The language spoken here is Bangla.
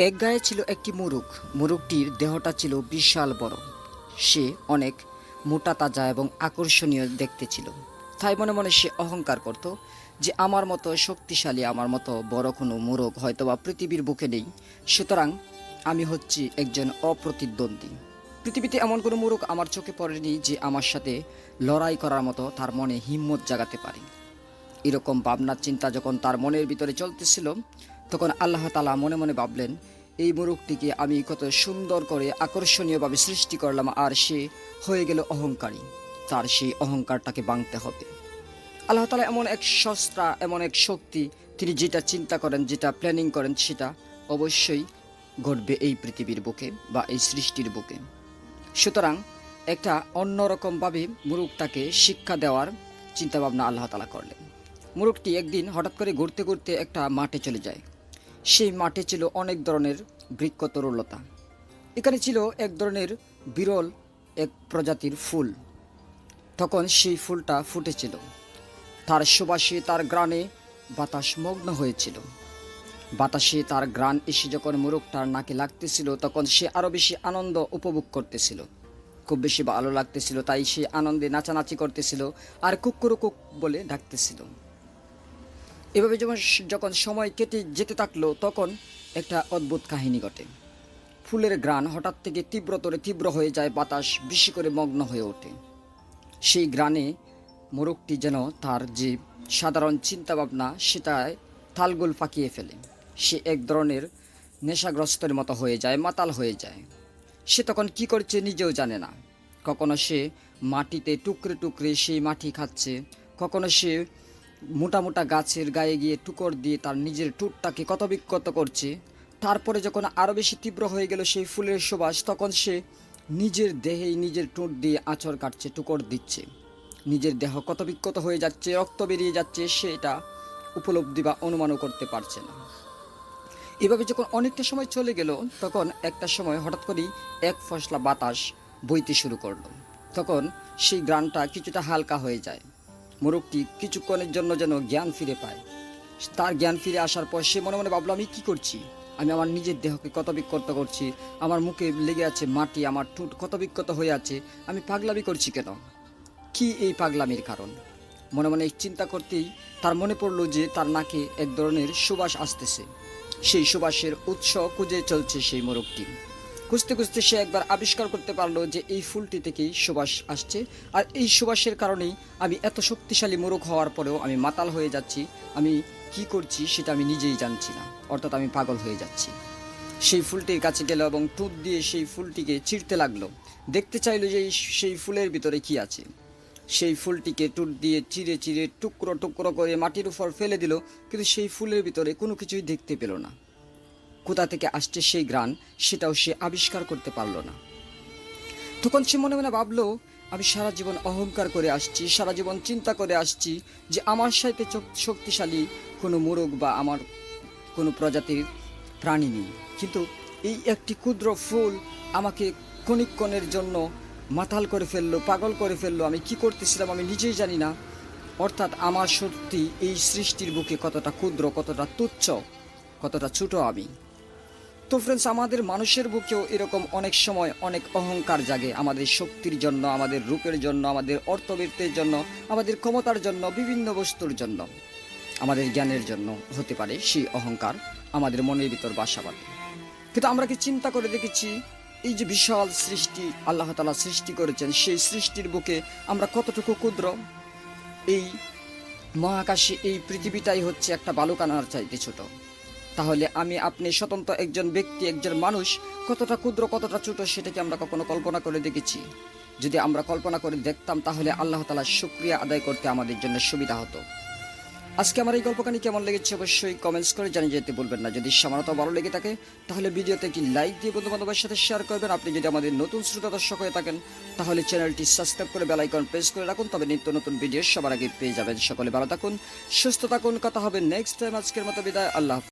এক গায়ে ছিল একটি মুরুগ। মুরুগটির দেহটা ছিল বিশাল বড়। সে অনেক মোটা তাজা এবং আকর্ষণীয় দেখতে ছিল। তাই মনে মনে সে অহংকার করত যে আমার মতো শক্তিশালী, আমার মতো বড় কোনো মুরগ হয়তোবা পৃথিবীর বুকে নেই। সুতরাং আমি হচ্ছি একজন অপ্রতিদ্বন্দ্বী। পৃথিবীতে এমন কোনো মুরগ আমার চোখে পড়েনি যে আমার সাথে লড়াই করার মতো তার মনে হিম্মত জাগাতে পারে। এরকম ভাবনার চিন্তা যখন তার মনের ভিতরে চলতেছিল, তখন আল্লাহ তাআলা মনে মনে ভাবলেন, এই মোরগটিকে আমি কত সুন্দর করে আকর্ষণীয়ভাবে সৃষ্টি করলাম, আর সে হয়ে গেল অহংকারী। তার সেই অহংকারটাকে ভাঙতে হবে। আল্লাহ তাআলা এমন এক স্রষ্টা, এমন এক শক্তি, তিনি যেটা চিন্তা করেন, যেটা প্ল্যানিং করেন, সেটা অবশ্যই ঘটবে এই পৃথিবীর বুকে বা এই সৃষ্টির বুকে। সুতরাং একটা অন্যরকমভাবে মুরগটাকে শিক্ষা দেওয়ার চিন্তাভাবনা আল্লাহ তাআলা করলেন। মুরগটি একদিন হঠাৎ করে ঘুরতে ঘুরতে একটা মাঠে চলে যায়। সেই মাঠে ছিল অনেক ধরনের বৃক্ষ তরুলতা। এখানে ছিল এক ধরনের বিরল এক প্রজাতির ফুল। তখন সেই ফুলটা ফুটেছিল। তার সুবাসে, তার ঘ্রাণে বাতাস মগ্ন হয়েছিল। বাতাসে তার ঘ্রাণ এসে যখন মোরগটার নাকে লাগতেছিল, তখন সে আরও বেশি আনন্দ উপভোগ করতেছিল। খুব বেশি ভালো লাগতেছিল, তাই সে আনন্দে নাচানাচি করতেছিল আর কুক্কুরুকুক বলে ডাকতেছিল। এভাবে যখন সময় কেটে যেতে থাকলো, তখন একটা অদ্ভুত কাহিনী ঘটে। ফুলের ঘ্রাণ হঠাৎ থেকে তীব্রতরে তীব্র হয়ে যায়, বাতাস বেশি করে মগ্ন হয়ে ওঠে। সেই ঘ্রাণে মোরগটি যেন তার যে সাধারণ চিন্তাভাবনা, সেটায় তালগোল পাকিয়ে ফেলে। সে এক ধরনের নেশাগ্রস্তের মতো হয়ে যায়, মাতাল হয়ে যায়। সে তখন কি করছে নিজেও জানে না। কখনো সে মাটিতে টুকরে টুকরে সেই মাটি খাচ্ছে, কখনো সে মোটা মোটা গাছের গায়ে গিয়ে টুকর দিয়ে তার নিজের ঠোঁটটাকে ক্ষতবিক্ষত করছে। তারপরে যখন আরও বেশি তীব্র হয়ে গেল সেই ফুলের সুবাস, তখন সে নিজের দেহেই নিজের ঠোঁট দিয়ে আঁচড় কাটছে, টুকর দিচ্ছে। নিজের দেহ ক্ষতবিক্ষত হয়ে যাচ্ছে, রক্ত বেরিয়ে যাচ্ছে, সে এটা উপলব্ধি বা অনুমানও করতে পারছে না। এভাবে যখন অনেকটা সময় চলে গেল, তখন একটা সময় হঠাৎ করেই এক ফসলা বাতাস বইতে শুরু করলো। তখন সেই ঘ্রাণটা কিছুটা হালকা হয়ে যায়। মোরগটি কিছুক্ষণের জন্য যেন জ্ঞান ফিরে পায়। তার জ্ঞান ফিরে আসার পর সে মনে মনে ভাবলো, আমি কি করছি? আমি আমার নিজের দেহকে ক্ষতবিক্ষত করছি, আমার মুখে লেগে আছে মাটি, আমার ঠোঁট ক্ষতবিক্ষত হয়ে আছে, আমি পাগলামি করছি কেন? কি এই পাগলামির কারণ? মনে মনে চিন্তা করতেই তার মনে পড়লো যে তার নাকে এক ধরনের সুবাস আসতেছে। সেই সুবাসের উৎস খুঁজে চলছে সেই মোরগটি। খুঁজতে খুঁজতে সে একবার আবিষ্কার করতে পারলো যে এই ফুলটি থেকেই সুবাস আসছে, আর এই সুবাসের কারণেই আমি এত শক্তিশালী মোরগ হওয়ার পরেও আমি মাতাল হয়ে যাচ্ছি। আমি কি করছি সেটা আমি নিজেই জানছি না, অর্থাৎ আমি পাগল হয়ে যাচ্ছি। সেই ফুলটির কাছে গেল এবং ঠোঁট দিয়ে সেই ফুলটিকে চিরতে লাগলো। দেখতে চাইলো যে সেই ফুলের ভিতরে কি আছে। সেই ফুলটিকে ঠোঁট দিয়ে চিরে চিরে টুকরো টুকরো করে মাটির উপর ফেলে দিল, কিন্তু সেই ফুলের ভিতরে কোনো কিছুই দেখতে পেল না। কোথা থেকে আসছে সেই ঘ্রাণ, সেটাও সে আবিষ্কার করতে পারল না। তখন সে মনে মনে ভাবলো, আমি সারা জীবন অহংকার করে আসছি, সারা জীবন চিন্তা করে আসছি যে আমার সাথে শক্তিশালী কোনো মোরগ বা আমার কোনো প্রজাতির প্রাণী নেই, কিন্তু এই একটি ক্ষুদ্র ফুল আমাকে ক্ষণিকক্ষণের জন্য মাতাল করে ফেললো, পাগল করে ফেললো। আমি কি করতেছিলাম আমি নিজেই জানি না। অর্থাৎ আমার সত্যি এই সৃষ্টির বুকে কতটা ক্ষুদ্র, কতটা তুচ্ছ, কতটা ছোট আমি। তো ফ্রেন্ডস, আমাদের মানুষের বুকেও এরকম অনেক সময় অনেক অহংকার জাগে, আমাদের শক্তির জন্য, আমাদের রূপের জন্য, আমাদের অর্থবৃত্তির জন্য, আমাদের ক্ষমতার জন্য, বিভিন্ন বস্তুর জন্য, আমাদের জ্ঞানের জন্য হতে পারে সেই অহংকার আমাদের মনের ভিতর বাসা বাঁধে। কিন্তু আমরা কি চিন্তা করে দেখেছি, এই যে বিশাল সৃষ্টি আল্লাহ তাআলা সৃষ্টি করেছেন, সেই সৃষ্টির বুকে আমরা কতটুকু ক্ষুদ্র? এই মহাকাশে এই পৃথিবীটাই হচ্ছে একটা বালুকানার চাইতে ছোট। তাহলে আমি আপনি স্বতন্ত্র একজন ব্যক্তি, একজন মানুষ কতটা ক্ষুদ্র, কতটা ছোট, সেটাকে আমরা কখনো কল্পনা করে দেখেছি? যদি আমরা কল্পনা করে দেখতাম, তাহলে আল্লাহ তাআলার শুকরিয়া আদায় করতে আমাদের জন্য সুবিধা হতো। আজকে আমার এই গল্পখানি কেমন লেগেছে অবশ্যই কমেন্টস করে জানিয়ে যেতে বলবেন না। যদি সামান্যতম ভালো লেগে থাকে তাহলে ভিডিওতে একটি লাইক দিয়ে বন্ধু বান্ধবের সাথে শেয়ার করবেন। আপনি যদি আমাদের নতুন শ্রোতা দর্শক হয়ে থাকেন, তাহলে চ্যানেলটি সাবস্ক্রাইব করে বেল আইকন প্রেস করে রাখুন, তবে নিত্য নতুন ভিডিও সবার আগে পেয়ে যাবেন। সকলে ভালো থাকুন, সুস্থ থাকুন, কথা হবে নেক্সট টাইম। আজকের মতো বিদায়, আল্লাহ হাফেজ।